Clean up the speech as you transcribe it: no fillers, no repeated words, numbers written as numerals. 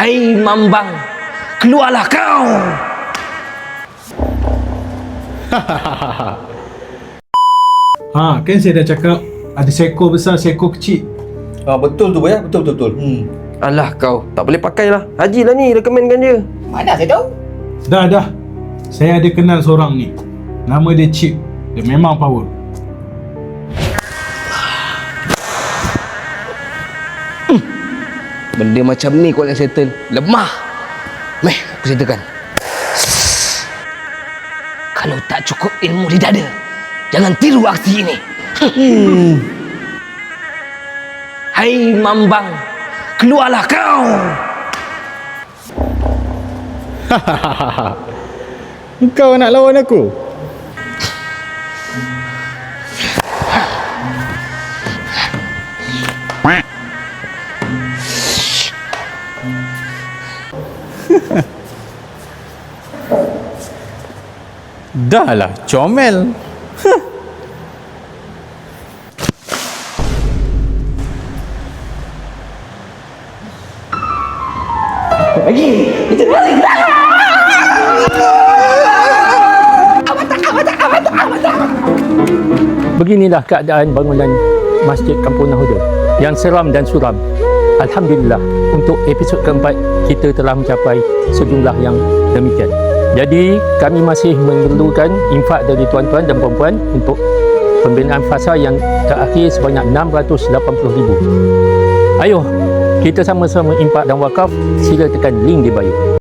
Hai mambang, keluarlah kau. Kan saya dah cakap ada seekor besar, seekor kecil. Betul tu boy, betul. Alah kau, tak boleh pakai lah. Haji lah ni rekomenkan dia. Mana saya tahu? Dah. Saya ada kenal seorang ni. Nama dia Chip. Dia memang power. Benda macam ni kau nak settle. Lemah. Meh, aku settlekan. Kalau tak cukup ilmu di dada, jangan tiru aksi ini. Hai mambang, keluarlah kau. Kau nak lawan aku? Dah lah, comel. Beginilah keadaan bangunan Masjid Kampung Nahoda yang seram dan suram. Alhamdulillah, untuk episod keempat kita telah mencapai sejumlah yang demikian. Jadi kami masih memerlukan infak dari tuan-tuan dan puan-puan untuk pembinaan fasa yang terakhir sebanyak 680,000. Ayuh, kita sama-sama infak dan wakaf. Sila tekan link di bio.